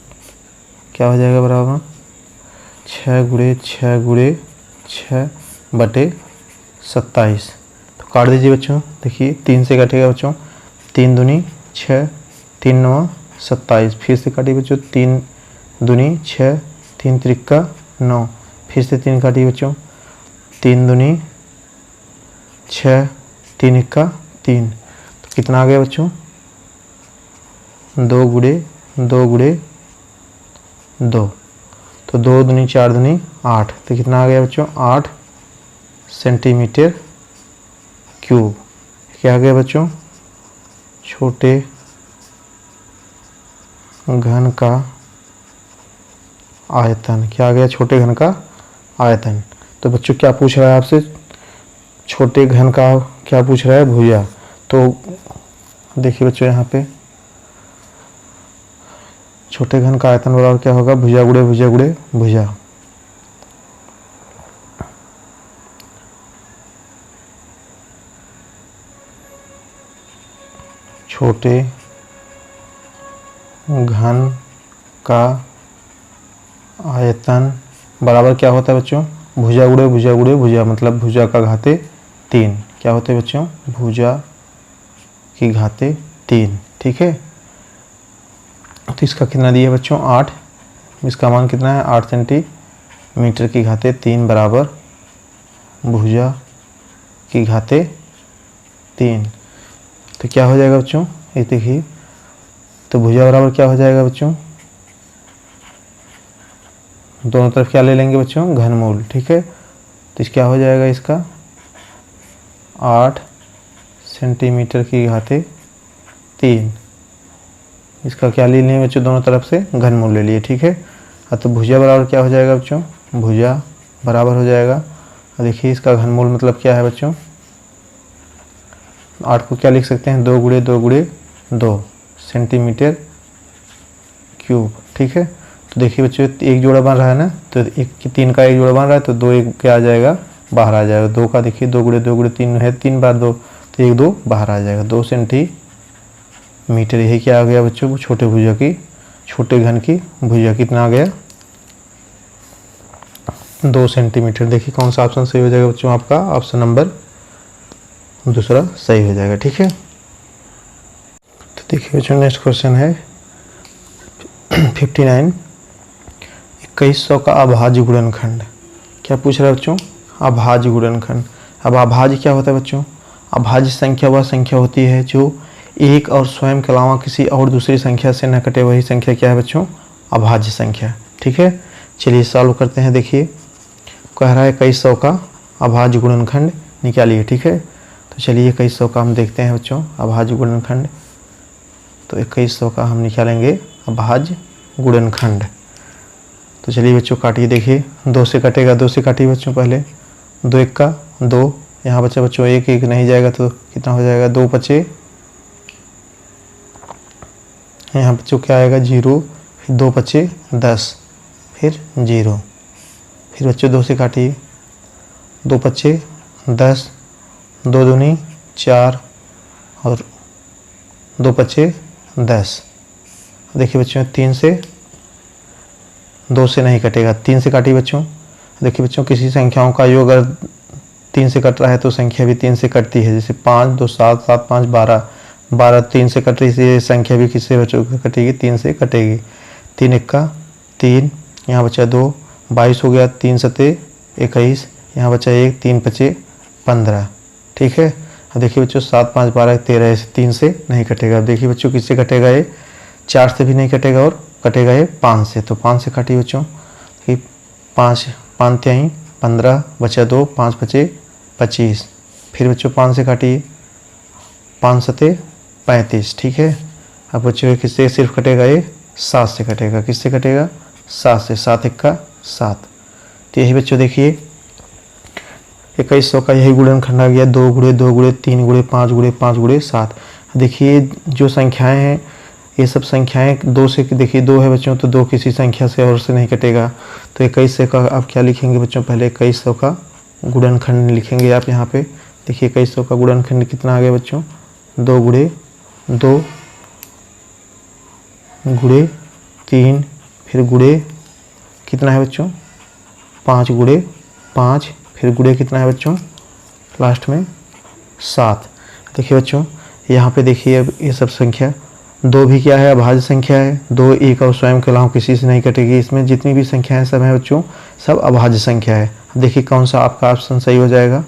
क्या हो जाएगा बराबर 6 गुणे 6 गुणे 6 बटे 27। तो काट दीजिए बच्चों, देखिए 3 से कटेगा बच्चों, 3 दूनी 6 3 9 27, फिर से काटिए बच्चों 3 दूनी 6 3 त्रिका 9, फिर से 3 काटिए बच्चों, 3 दूनी 6 3 इक्का 3, तो कितना आ गया बच्चों 2 गुणे 2 गुणे 2, तो 2 दूनी 4 दूनी 8, तो कितना आ गया बच्चों 8 सेंटीमीटर क्यूब। क्या आ गया बच्चों, छोटे घन का आयतन, क्या आ गया छोटे घन का आयतन। तो बच्चों क्या पूछ रहा है आपसे, छोटे घन का क्या पूछ रहा है, भुजा। तो देखिए बच्चों यहाँ पे छोटे घन का आयतन बराबर क्या होगा, भुजा गुणे भुजा गुणे भुजा। छोटे घन का आयतन बराबर क्या होता है बच्चों, भुजा गुणे भुजा गुणे भुजा, मतलब भुजा का घाते 3, क्या होते हैं बच्चों, भुजा की घाते 3, ठीक है। तो इसका कितना दिया बच्चों 8, इसका मान कितना है 8 सेंटीमीटर मीटर की घाते 3 बराबर भुजा की घाते 3। तो क्या हो जाएगा बच्चों, ये देखिए, तो भुजा बराबर क्या हो जाएगा बच्चों, दोनों तरफ क्या ले लेंगे बच्चों, घनमूल। ठीक है, तो क्या हो जाएगा इसका 8 सेंटीमीटर की घाते 3। इसका क्या ले लिए बच्चों, दोनों तरफ से घनमूल ले लिए। ठीक है, तो भुजा बराबर क्या हो जाएगा बच्चों, भुजा बराबर हो जाएगा, देखिए इसका घनमूल मतलब क्या है बच्चों, 8 को क्या लिख सकते हैं, 2 गुणे 2 गुणे 2 सेंटीमीटर क्यूब। ठीक है, तो देखिए बच्चों एक जोड़ा बन रहा है ना, तो एक 3 का एक जोड़ा बन रहा है, तो 2 एक क्या आ जाएगा, बाहर आ जाएगा। 2 का देखिए 2 गुणे 2 गुणे 3 है, 3 बार 2, तो 1 2 बाहर आ जाएगा, 2 सेंटीमीटर। यही क्या आ गया बच्चों, छोटे भुजा की, छोटे घन की भुजा कितना आ गया, 2 सेंटीमीटर। देखिए कौन सा ऑप्शन सही हो जाएगा बच्चों, आपका ऑप्शन नंबर दूसरा सही हो जाएगा। ठीक है, तो देखिए बच्चों नेक्स्ट क्वेश्चन है 59, 2100 का अभाज्य गुणनखंड। क्या पूछ रहा है बच्चों, अभाज्य गुणनखंड। अब अभाज्य क्या होता है बच्चों, अभाज्य संख्या वह संख्या होती है जो एक और स्वयं के अलावा किसी और दूसरी संख्या से न कटे, वही संख्या क्या है बच्चों, अभाज्य संख्या। ठीक है, चलिए सॉल्व करते हैं। देखिए कह रहा है 2100 का अभाज्य गुणनखंड निकालिए। ठीक है, तो चलिए 2100 का हम देखते हैं बच्चों अभाज्य गुणनखंड। तो 2100 का हम निकालेंगे अभाज्य गुणनखंड। तो चलिए बच्चों काटिए, देखिए 2 से कटेगा, 2 से काटिए बच्चों, पहले 2 1 का 2, यहाँ बच्चा बच्चों 1 1 नहीं जाएगा तो कितना हो जाएगा, 2 5, यहाँ बच्चों क्या आएगा 0, फिर 2 5 10, फिर 0, फिर बच्चों 2 से काटिए, 2 5 10, 2 दूनी 4 और 2 5 10। देखिए बच्चों 3 से 2 से नहीं कटेगा, 3 से काटिए बच्चों। देखिए बच्चों किसी संख्याओं का योग अगर 3 से कट रहा है तो संख्या भी 3 से कटती है, जैसे 5 2 7 7 5 12, 12 3 से कट रही है, संख्या भी किससे बच्चों कटेगी, 3 से कटेगी। 3 1 का 3, यहाँ बचा 2, 22 हो गया, 3 7 21, यहाँ बचा 1, 3 5 15। ठीक है, अब देखिए बच्चों 7 5 12 13, ऐसे 3 से नहीं कटेगा। अब देखिए बच्चों किससे कटेगा, ये 4 से भी नहीं कटेगा और कटेगा ये 5 से, तो 5 से काटिए बच्चों कि 5 5 3 15, बचा 2, 5 5 25, फिर बच्चों 5 से काटिए, 5 7 35। ठीक है, अब बच्चों किससे सिर्फ कटेगा, ये 7 से कटेगा, किससे कटेगा, 7 से, 7 1 का 7। तो यही बच्चों देखिए 2100 का यही गुणनखंड आ गया, 2 गुणे 2 गुणे 3 गुणे 5 गुणे 5 गुणे 7। देखिए जो संख्याएं हैं ये सब संख्याएं 2 से, देखिए 2 है बच्चों, तो 2 किसी संख्या से और से नहीं कटेगा। तो 2100 का आप क्या लिखेंगे बच्चों, पहले 2100 का गुणनखंड लिखेंगे आप यहाँ पे। देखिए 2100 का गुणनखंड कितना आ गया बच्चों, 2 गुणे 2 गुणे 3, फिर गुणे कितना है बच्चों, 5 गुणे 5, फिर गुणे कितना है बच्चों, लास्ट में 7। देखिए बच्चों यहाँ पे देखिए अब ये सब संख्या 2 भी क्या है, अभाज्य संख्या है, 2 एक और स्वयं के अलावा किसी से नहीं कटेगी। इसमें जितनी भी संख्याएं सब हैं बच्चों सब अभाज्य संख्या है। देखिए कौन सा आपका ऑप्शन सही हो जाएगा।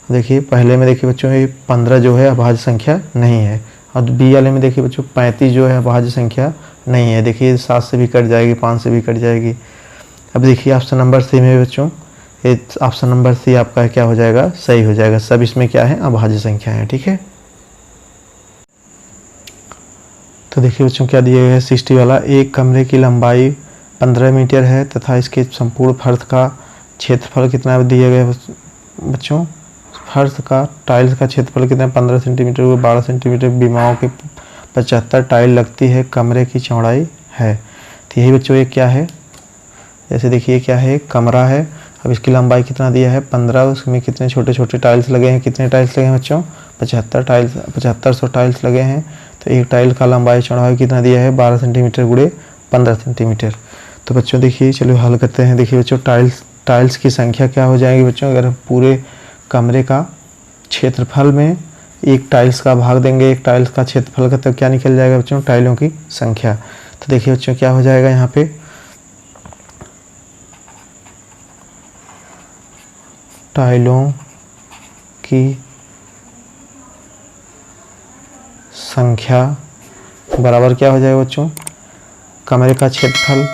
देखिए पहले में देखिए बच्चों ये 15 जो है अभाज्य संख्या नहीं है, और बी वाले में देखिए बच्चों 35 जो है अभाज्य संख्या नहीं है। देखिए 7 से भी कट जाएगी, 5 से भी कट जाएगी। अब देखिए ऑप्शन नंबर सी में बच्चों ये ऑप्शन नंबर सी आपका क्या हो जाएगा, सही हो जाएगा। सब इसमें क्या है, अभाज्य संख्या है। ठीक है, तो देखिए बच्चों क्या दिया गया है 60 वाला, एक कमरे की लंबाई 15 मीटर है तथा इसके संपूर्ण फर्श का क्षेत्रफल कितना दिया गया बच्चों, फर्श का टाइल्स का क्षेत्रफल कितना, 15 सेंटीमीटर हुआ, 12 सेंटीमीटर बीमाओं की 75 टाइल लगती है, कमरे की चौड़ाई है। तो यही बच्चों ये क्या है, जैसे देखिए क्या है, कमरा है, अब इसकी लंबाई कितना दिया है 15, उसमें कितने छोटे छोटे टाइल्स लगे हैं, कितने टाइल्स लगे हैं बच्चों, 75 टाइल्स, 7500 टाइल्स लगे हैं। तो एक टाइल का लंबाई चौड़ाई कितना दिया है 12 सेंटीमीटर गुणे 15 सेंटीमीटर। तो बच्चों देखिए चलो हल करते हैं। देखिए बच्चों टाइल्स की संख्या क्या हो जाएगी बच्चों, अगर पूरे कमरे का क्षेत्रफल में एक टाइल्स का भाग देंगे एक टाइल्स का क्षेत्रफल का, तो क्या निकल जाएगा बच्चों, टाइलों की संख्या। तो देखिए बच्चों क्या हो जाएगा यहाँ पे टाइलों की संख्या बराबर क्या हो जाएगा बच्चों, कमरे का क्षेत्रफल,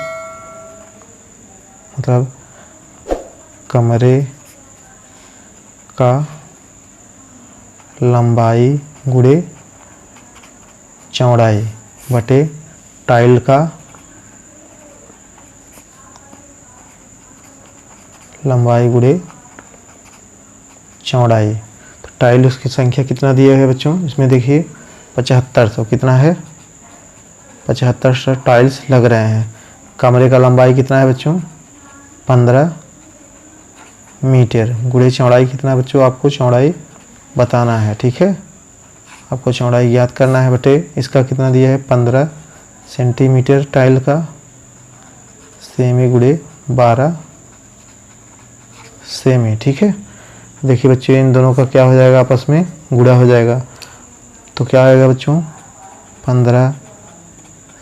मतलब कमरे का लंबाई गुणे चौड़ाई बटे टाइल का लंबाई गुणे चौड़ाई। तो टाइल उसकी संख्या कितना दिया है बच्चों, इसमें देखिए 7500 कितना है, 7500 टाइल्स लग रहे हैं। कमरे का लंबाई कितना है बच्चों, 15 मीटर, गुणे चौड़ाई कितना है बच्चों, आपको चौड़ाई बताना है। ठीक है, आपको चौड़ाई याद करना है बटे इसका कितना दिया है 15 सेंटीमीटर टाइल का, सेमी गुणे 12 सेमी। ठीक है, देखिए बच्चों इन दोनों का क्या हो जाएगा, आपस में गुणा हो जाएगा। तो क्या आएगा बच्चों, 15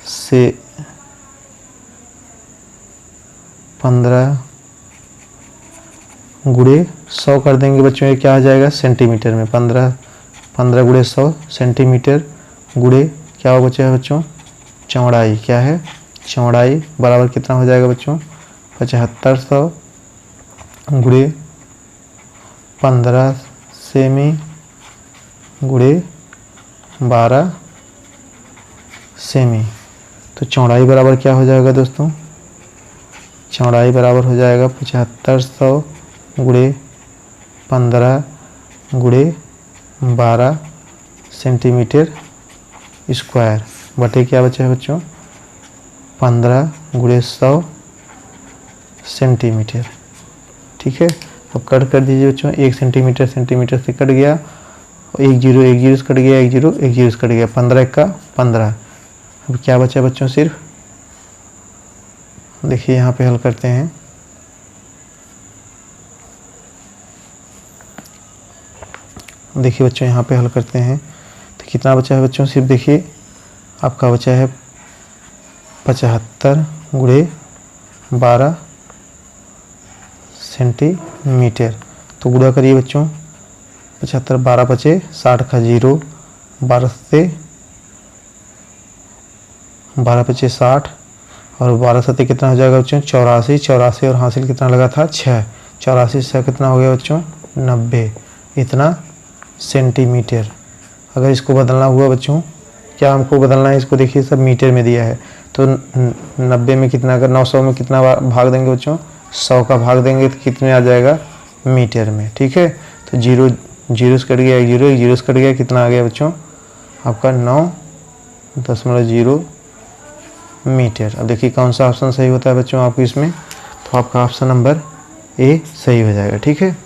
से 15 गुणे 100 कर देंगे बच्चों, ये क्या आ जाएगा सेंटीमीटर में, 15 गुणे 100 सेंटीमीटर गुणे क्या हो बच्चे बच्चों, चौड़ाई क्या है, चौड़ाई बराबर कितना हो जाएगा बच्चों, 7500 गुणे 15 सेमी गुणे 12 सेमी। तो चौड़ाई बराबर क्या हो जाएगा दोस्तों, चौड़ाई बराबर हो जाएगा 7500 गुणे 15 गुणे 12 सेंटीमीटर स्क्वायर बटे क्या बचा है बच्चों, 15 गुणे 100 सेंटीमीटर। ठीक है, अब कट कर दीजिए बच्चों, 1 सेंटीमीटर सेंटीमीटर से कट गया, 1 जीरो से कट गया, 1 जीरो से कट गया, 15 का 15। अब क्या बचा बच्चों, सिर्फ देखिए यहाँ पे हल करते हैं। देखिए बच्चों यहाँ पे हल करते हैं तो कितना बचा है बच्चों, सिर्फ देखिए आपका बचा है 75 गुणे 12 सेंटीमीटर। तो गुणा करिए बच्चों, 75 12 बचे 60 का 0, 12 से 12 बचे 60 और 12 सत्ते कितना हो जाएगा बच्चों, 84 और हासिल कितना लगा था 6, 84 से कितना हो गया बच्चों 90, इतना सेंटीमीटर। अगर इसको बदलना हुआ बच्चों, क्या हमको बदलना है इसको, देखिए सब मीटर में दिया है, तो 90 में कितना, अगर 900 में कितना भाग देंगे बच्चों, 100 का भाग देंगे तो कितने आ जाएगा मीटर में। ठीक है, तो 0 से कट गया, 1 0 से कट गया, कितना आ गया बच्चों आपका 9.0 मीटर। अब देखिए कौन सा ऑप्शन सही होता है बच्चों आपको इसमें, तो आपका ऑप्शन नंबर ए सही हो जाएगा। ठीक है।